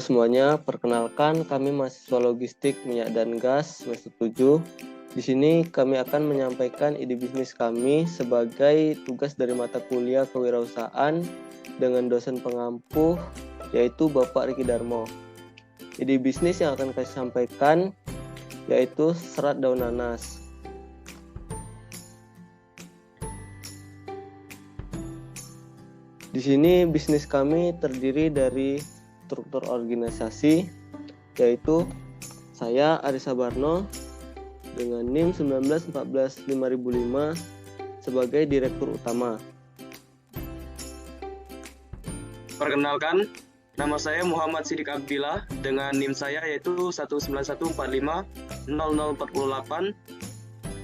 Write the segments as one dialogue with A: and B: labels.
A: semuanya, perkenalkan kami mahasiswa logistik minyak dan gas semester 7. Di sini kami akan menyampaikan ide bisnis kami sebagai tugas dari mata kuliah kewirausahaan dengan dosen pengampu yaitu Bapak Riki Darmo. Ide bisnis yang akan kami sampaikan yaitu serat daun nanas. Di sini bisnis kami terdiri dari struktur organisasi, yaitu saya Arisa Barno dengan NIM 19145005 sebagai direktur utama.
B: Perkenalkan, nama saya Muhammad Sidik Abdillah dengan NIM saya yaitu 191450048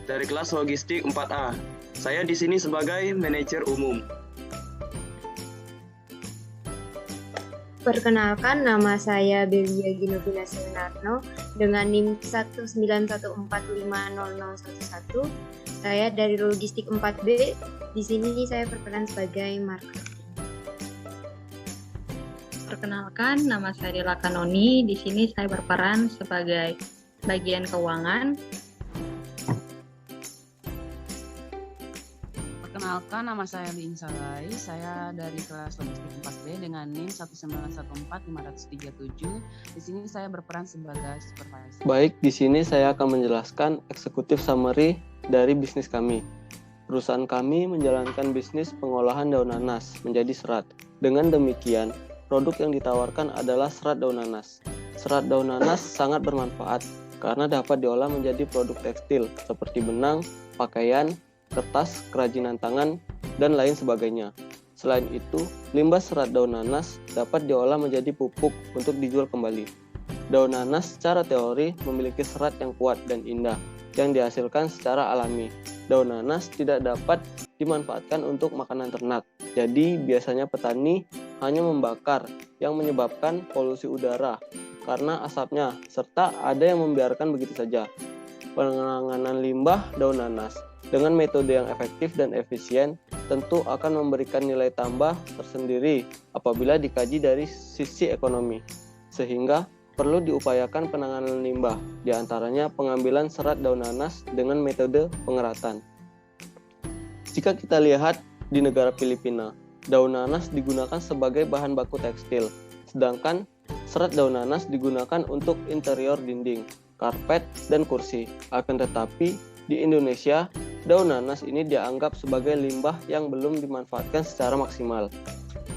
B: dari kelas logistik 4A. Saya di sini sebagai manajer umum.
C: Perkenalkan, nama saya Belia Ginobina Seminarno dengan NIM 191450011. Saya dari Logistik 4B. Di sini saya berperan sebagai marketing.
D: Perkenalkan, nama saya Dela Kanoni. Di sini saya berperan sebagai bagian keuangan.
E: Perkenalkan, nama saya Bin Salai. Saya dari kelas logistik 4B dengan NIM 1914537. Di sini saya berperan sebagai supervisor.
A: Baik, di sini saya akan menjelaskan eksekutif summary dari bisnis kami. Perusahaan kami menjalankan bisnis pengolahan daun nanas menjadi serat. Dengan demikian, produk yang ditawarkan adalah serat daun nanas. Serat daun nanas sangat bermanfaat karena dapat diolah menjadi produk tekstil seperti benang, pakaian, kertas, kerajinan tangan, dan lain sebagainya. Selain itu, limbah serat daun nanas dapat diolah menjadi pupuk untuk dijual kembali. Daun nanas secara teori memiliki serat yang kuat dan indah yang dihasilkan secara alami. Daun nanas tidak dapat dimanfaatkan untuk makanan ternak. Jadi, biasanya petani hanya membakar yang menyebabkan polusi udara karena asapnya, serta ada yang membiarkan begitu saja. Penanganan limbah daun nanas dengan metode yang efektif dan efisien tentu akan memberikan nilai tambah tersendiri apabila dikaji dari sisi ekonomi, sehingga perlu diupayakan penanganan limbah, diantaranya pengambilan serat daun nanas dengan metode pengeratan. Jika kita lihat di negara Filipina, daun nanas digunakan sebagai bahan baku tekstil, sedangkan serat daun nanas digunakan untuk interior dinding, karpet, dan kursi. Akan tetapi, di Indonesia, daun nanas ini dianggap sebagai limbah yang belum dimanfaatkan secara maksimal.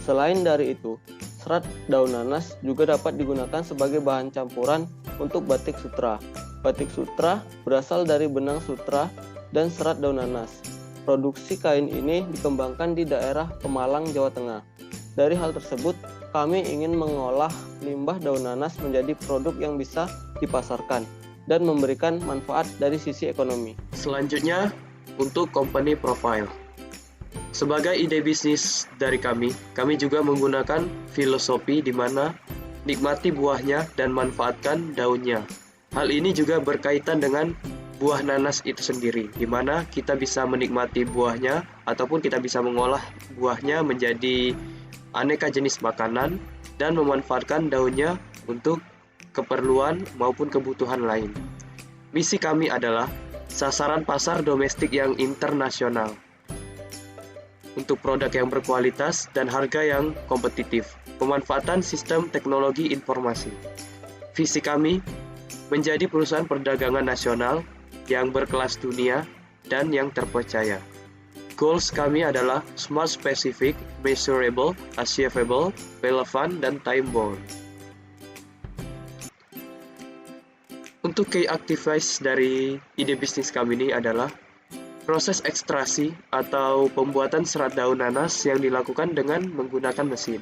A: Selain dari itu, serat daun nanas juga dapat digunakan sebagai bahan campuran untuk batik sutra. Batik sutra berasal dari benang sutra dan serat daun nanas. Produksi kain ini dikembangkan di daerah Pemalang, Jawa Tengah. Dari hal tersebut, kami ingin mengolah limbah daun nanas menjadi produk yang bisa dipasarkan dan memberikan manfaat dari sisi ekonomi.
B: Selanjutnya, untuk company profile. Sebagai ide bisnis dari kami juga menggunakan filosofi di mana nikmati buahnya dan manfaatkan daunnya. Hal ini juga berkaitan dengan buah nanas itu sendiri, di mana kita bisa menikmati buahnya ataupun kita bisa mengolah buahnya menjadi aneka jenis makanan dan memanfaatkan daunnya untuk keperluan maupun kebutuhan lain. Misi kami adalah sasaran pasar domestik yang internasional untuk produk yang berkualitas dan harga yang kompetitif. Pemanfaatan sistem teknologi informasi. Visi kami menjadi perusahaan perdagangan nasional yang berkelas dunia dan yang terpercaya. Goals kami adalah smart, specific, measurable, achievable, relevant, dan time-bound. Untuk key activities dari ide bisnis kami ini adalah proses ekstraksi atau pembuatan serat daun nanas yang dilakukan dengan menggunakan mesin.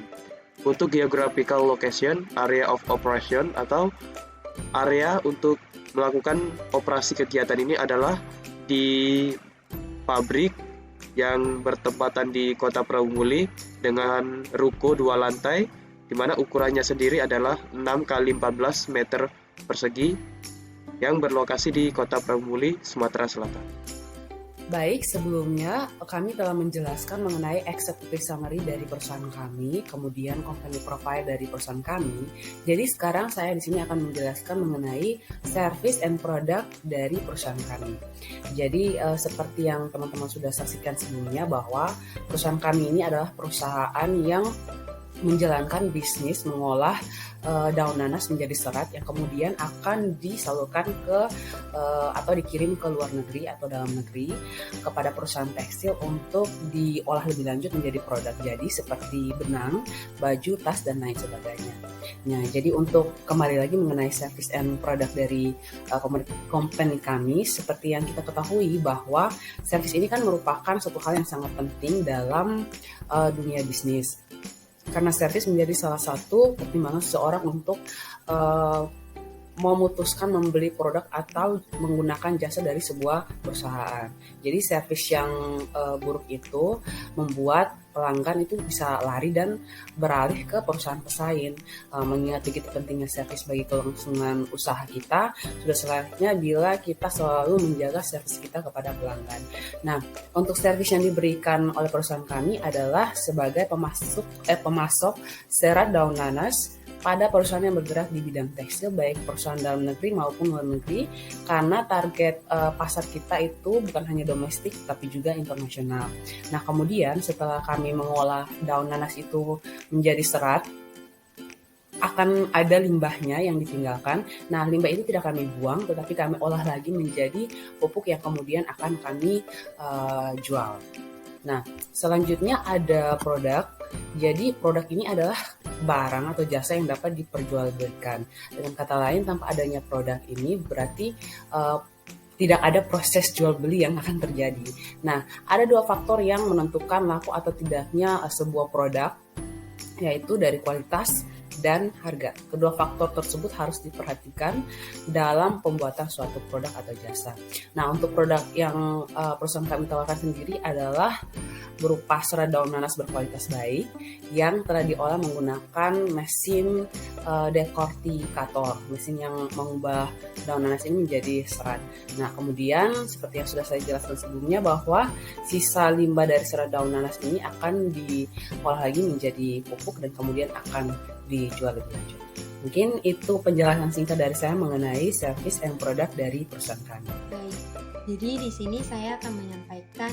B: Untuk geographical location, area of operation atau area untuk melakukan operasi kegiatan ini adalah di pabrik yang bertempatan di Kota Praumuli dengan ruko 2 lantai, di mana ukurannya sendiri adalah 6 x 14 meter persegi yang berlokasi di Kota Praumuli, Sumatera Selatan.
F: Baik, sebelumnya kami telah menjelaskan mengenai executive summary dari perusahaan kami, kemudian company profile dari perusahaan kami. Jadi sekarang saya di sini akan menjelaskan mengenai service and product dari perusahaan kami. Jadi seperti yang teman-teman sudah saksikan sebelumnya bahwa perusahaan kami ini adalah perusahaan yang menjalankan bisnis mengolah daun nanas menjadi serat yang kemudian akan disalurkan ke atau dikirim ke luar negeri atau dalam negeri kepada perusahaan tekstil untuk diolah lebih lanjut menjadi produk jadi seperti benang, baju, tas dan lain sebagainya. Nah, jadi untuk kembali lagi mengenai service and product dari company kami, seperti yang kita ketahui bahwa service ini kan merupakan suatu hal yang sangat penting dalam dunia bisnis. Karena service menjadi salah satu pertimbangan seseorang untuk memutuskan membeli produk atau menggunakan jasa dari sebuah perusahaan. Jadi service yang buruk itu membuat pelanggan itu bisa lari dan beralih ke perusahaan pesaing. Mengingat begitu pentingnya service bagi kelangsungan usaha kita, sudah selayaknya bila kita selalu menjaga service kita kepada pelanggan. Nah, untuk service yang diberikan oleh perusahaan kami adalah sebagai pemasok serat daun nanas pada perusahaan yang bergerak di bidang tekstil, baik perusahaan dalam negeri maupun luar negeri, karena target pasar kita itu bukan hanya domestik tapi juga internasional. Nah, kemudian setelah kami mengolah daun nanas itu menjadi serat, akan ada limbahnya yang ditinggalkan. Nah, limbah ini tidak kami buang, tetapi kami olah lagi menjadi pupuk yang kemudian akan kami jual. Nah, selanjutnya ada produk. Jadi produk ini adalah barang atau jasa yang dapat diperjualbelikan. Dengan kata lain, tanpa adanya produk ini berarti tidak ada proses jual beli yang akan terjadi. Nah, ada dua faktor yang menentukan laku atau tidaknya sebuah produk, yaitu dari kualitas dan harga. Kedua faktor tersebut harus diperhatikan dalam pembuatan suatu produk atau jasa. Nah, untuk produk yang perusahaan kami tawarkan sendiri adalah berupa serat daun nanas berkualitas baik yang telah diolah menggunakan mesin dekortikator, mesin yang mengubah daun nanas ini menjadi serat. Nah, kemudian seperti yang sudah saya jelaskan sebelumnya bahwa sisa limbah dari serat daun nanas ini akan diolah lagi menjadi pupuk dan kemudian akan dijual lebih lanjut. Mungkin itu penjelasan singkat dari saya mengenai service and product dari perusahaan kami.
C: Baik, jadi di sini saya akan menyampaikan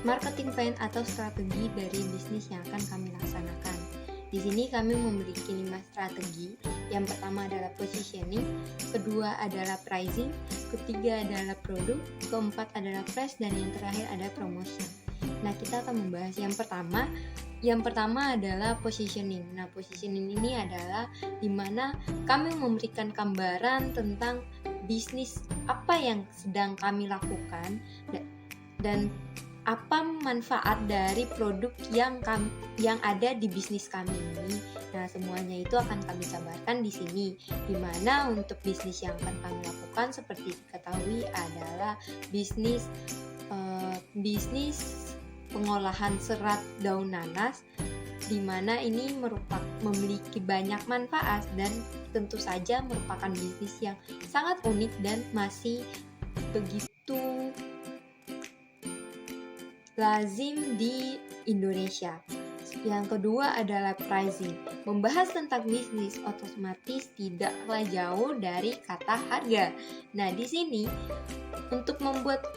C: marketing plan atau strategi dari bisnis yang akan kami laksanakan. Di sini kami memiliki 5 strategi. Yang pertama adalah positioning, kedua adalah pricing, ketiga adalah produk, keempat adalah price, dan yang terakhir ada promotion. Nah, kita akan membahas yang pertama. Yang pertama adalah positioning. Nah, positioning ini adalah di mana kami memberikan gambaran tentang bisnis apa yang sedang kami lakukan dan apa manfaat dari produk yang ada di bisnis kami ini. Nah, semuanya itu akan kami jabarkan di sini. Di mana untuk bisnis yang akan kami lakukan seperti diketahui adalah bisnis pengolahan serat daun nanas, di mana ini memiliki banyak manfaat dan tentu saja merupakan bisnis yang sangat unik dan masih begitu lazim di Indonesia. Yang kedua adalah pricing. Membahas tentang bisnis otomatis tidaklah jauh dari kata harga. Nah, di sini untuk membuat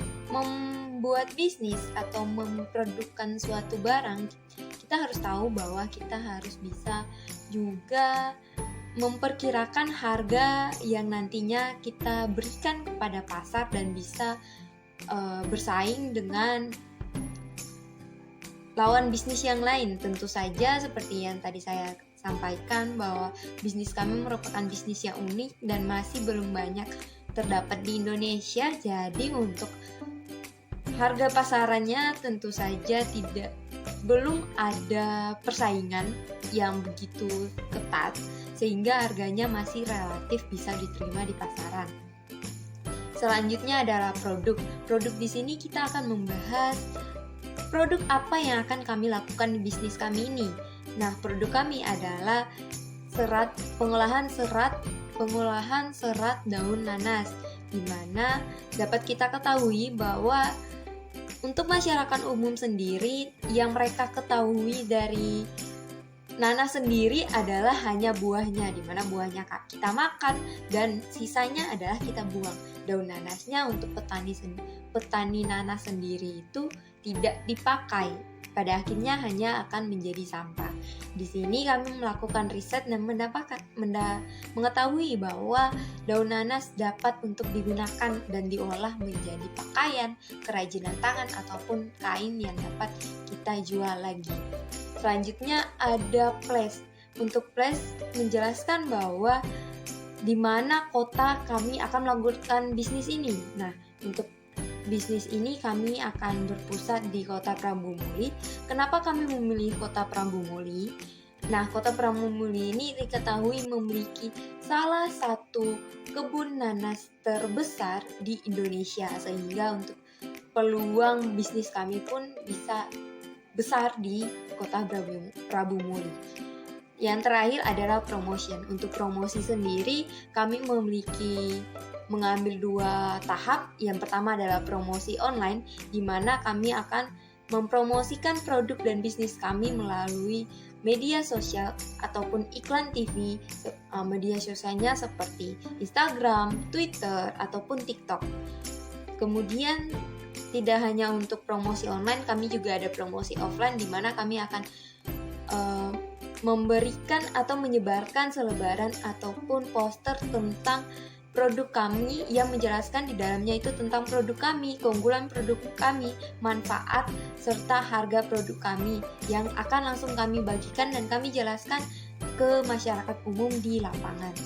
C: bisnis atau memproduksi suatu barang, kita harus tahu bahwa kita harus bisa juga memperkirakan harga yang nantinya kita berikan kepada pasar dan bisa bersaing dengan lawan bisnis yang lain. Tentu saja seperti yang tadi saya sampaikan bahwa bisnis kami merupakan bisnis yang unik dan masih belum banyak terdapat di Indonesia. Jadi untuk harga pasarannya tentu saja belum ada persaingan yang begitu ketat sehingga harganya masih relatif bisa diterima di pasaran. Selanjutnya adalah produk. Produk di sini kita akan membahas produk apa yang akan kami lakukan di bisnis kami ini. Nah, produk kami adalah pengolahan serat daun nanas, di mana dapat kita ketahui bahwa Untuk masyarakat umum sendiri, yang mereka ketahui dari nanas sendiri adalah hanya buahnya, di mana buahnya kita makan dan sisanya adalah kita buang. Daun nanasnya untuk petani nanas sendiri itu tidak dipakai. Pada akhirnya hanya akan menjadi sampah. Di sini kami melakukan riset dan mengetahui bahwa daun nanas dapat untuk digunakan dan diolah menjadi pakaian, kerajinan tangan, ataupun kain yang dapat kita jual lagi. Selanjutnya ada Place. Untuk Place menjelaskan bahwa di mana kota kami akan melakukan bisnis ini. Nah, untuk bisnis ini kami akan berpusat di Kota Prabu-Muli. Kenapa kami memilih Kota Prabu-Muli? Nah, Kota Prabu-Muli ini diketahui memiliki salah satu kebun nanas terbesar di Indonesia, sehingga untuk peluang bisnis kami pun bisa besar di Kota Prabu-Muli. Yang terakhir adalah promotion. Untuk promosi sendiri, kami mengambil 2 tahap. Yang pertama adalah promosi online, di mana kami akan mempromosikan produk dan bisnis kami melalui media sosial ataupun iklan TV. Media sosialnya seperti Instagram, Twitter, ataupun TikTok. Kemudian tidak hanya untuk promosi online, kami juga ada promosi offline, di mana kami akan memberikan atau menyebarkan selebaran ataupun poster tentang produk kami yang menjelaskan di dalamnya itu tentang produk kami, keunggulan produk kami, manfaat, serta harga produk kami yang akan langsung kami bagikan dan kami jelaskan ke masyarakat umum di lapangan.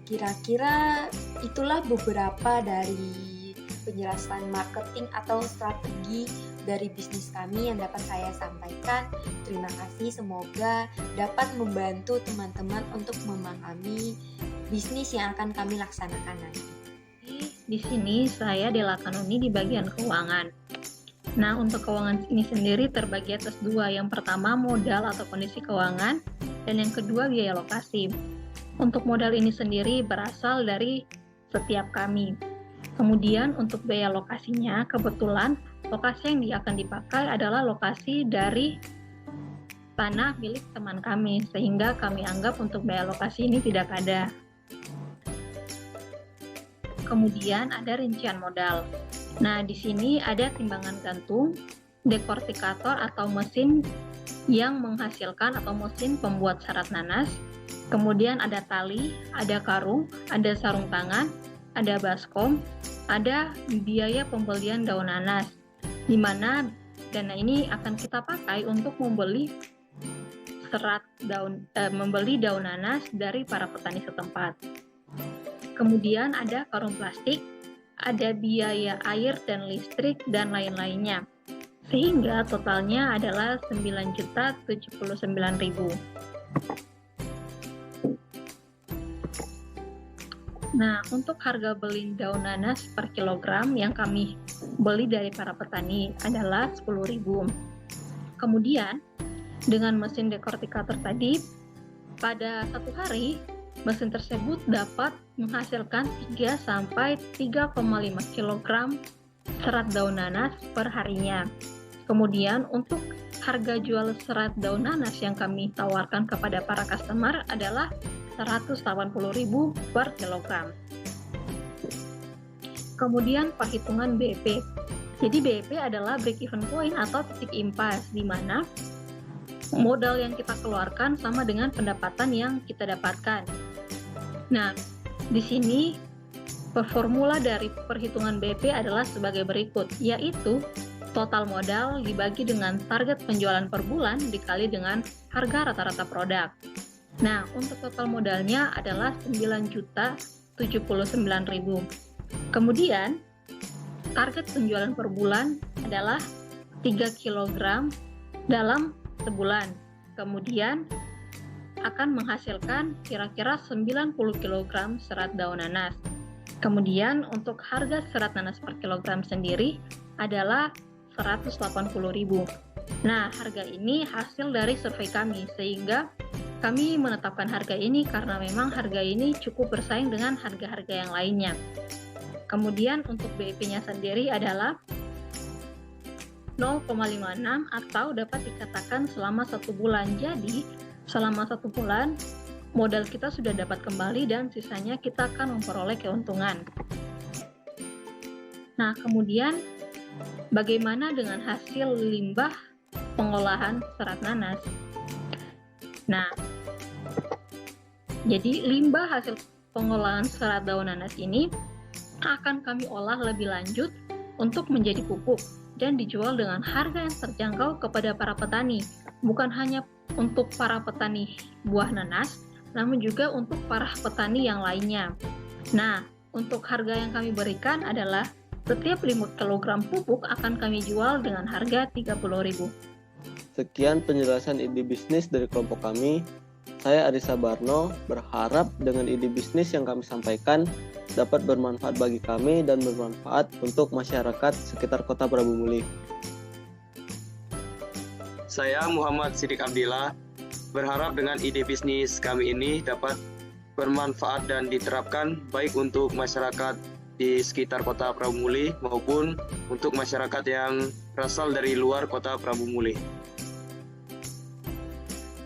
C: Kira-kira itulah beberapa dari penjelasan marketing atau strategi dari bisnis kami yang dapat saya sampaikan. Terima kasih, semoga dapat membantu teman-teman untuk memahami bisnis yang akan kami laksanakan nanti.
D: Di sini saya Dela Kanoni di bagian keuangan. Nah, untuk keuangan ini sendiri terbagi atas 2. Yang pertama modal atau kondisi keuangan, dan yang kedua biaya lokasi. Untuk modal ini sendiri berasal dari setiap kami. Kemudian untuk biaya lokasinya, kebetulan lokasi yang akan dipakai adalah lokasi dari tanah milik teman kami, sehingga kami anggap untuk biaya lokasi ini tidak ada. Kemudian ada rincian modal. Nah, di sini ada timbangan gantung, dekortikator atau mesin yang menghasilkan atau mesin pembuat serat nanas. Kemudian ada tali, ada karung, ada sarung tangan, ada baskom, ada biaya pembelian daun nanas, di mana dana ini akan kita pakai untuk membeli daun nanas dari para petani setempat. Kemudian ada karung plastik, ada biaya air dan listrik dan lain-lainnya. Sehingga totalnya adalah 9.079.000. Nah, untuk harga beli daun nanas per kilogram yang kami beli dari para petani adalah 10.000. Kemudian, dengan mesin dekortikator tadi, pada 1 hari, mesin tersebut dapat menghasilkan 3-3,5 kg serat daun nanas per harinya. Kemudian untuk harga jual serat daun nanas yang kami tawarkan kepada para customer adalah 180.000 per kilogram. Kemudian perhitungan BEP. Jadi BEP adalah break even point atau titik impas, di mana modal yang kita keluarkan sama dengan pendapatan yang kita dapatkan. Nah, di sini formula dari perhitungan BEP adalah sebagai berikut, yaitu total modal dibagi dengan target penjualan per bulan dikali dengan harga rata-rata produk. Nah, untuk total modalnya adalah 9.079.000. Kemudian, target penjualan per bulan adalah 3 kg dalam sebulan. Kemudian, akan menghasilkan kira-kira 90 kg serat daun nanas. Kemudian untuk harga serat nanas per kilogram sendiri adalah 180.000. Nah, harga ini hasil dari survei kami, sehingga kami menetapkan harga ini karena memang harga ini cukup bersaing dengan harga-harga yang lainnya. Kemudian untuk BEP-nya sendiri adalah 0,56 atau dapat dikatakan selama 1 bulan. Jadi, selama 1 bulan, modal kita sudah dapat kembali dan sisanya kita akan memperoleh keuntungan. Nah, kemudian bagaimana dengan hasil limbah pengolahan serat nanas? Nah, jadi limbah hasil pengolahan serat daun nanas ini akan kami olah lebih lanjut untuk menjadi pupuk dan dijual dengan harga yang terjangkau kepada para petani. Bukan hanya untuk para petani buah nanas, namun juga untuk para petani yang lainnya. Nah, untuk harga yang kami berikan adalah setiap 5 kg pupuk akan kami jual dengan harga Rp30.000.
A: Sekian penjelasan ide bisnis dari kelompok kami. Saya Arisa Barno berharap dengan ide bisnis yang kami sampaikan dapat bermanfaat bagi kami dan bermanfaat untuk masyarakat sekitar Kota Prabu Muli.
B: Saya Muhammad Siddiq Abdillah berharap dengan ide bisnis kami ini dapat bermanfaat dan diterapkan baik untuk masyarakat di sekitar Kota Prabu Muli maupun untuk masyarakat yang berasal dari luar Kota Prabu Muli.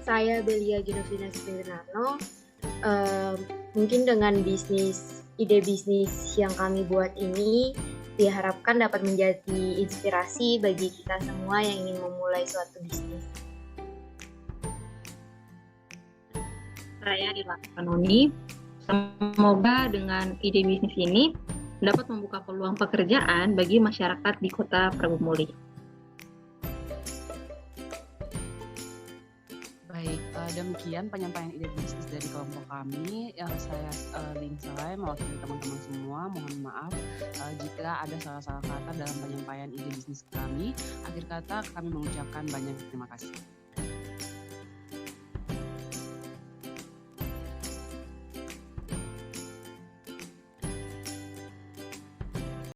C: Saya Belia Genovina Sprinarno. Mungkin dengan ide bisnis yang kami buat ini diharapkan dapat menjadi inspirasi bagi kita semua yang ingin memulai suatu bisnis.
D: Saya Dila Kanoni. Semoga dengan ide bisnis ini dapat membuka peluang pekerjaan bagi masyarakat di Kota Prabu Muli.
E: Baik, demikian penyampaian ide bisnis dari kelompok kami. Saya Ling Salai mewakili teman-teman semua. Mohon maaf jika ada salah-salah kata dalam penyampaian ide bisnis kami. Akhir kata kami mengucapkan banyak terima kasih.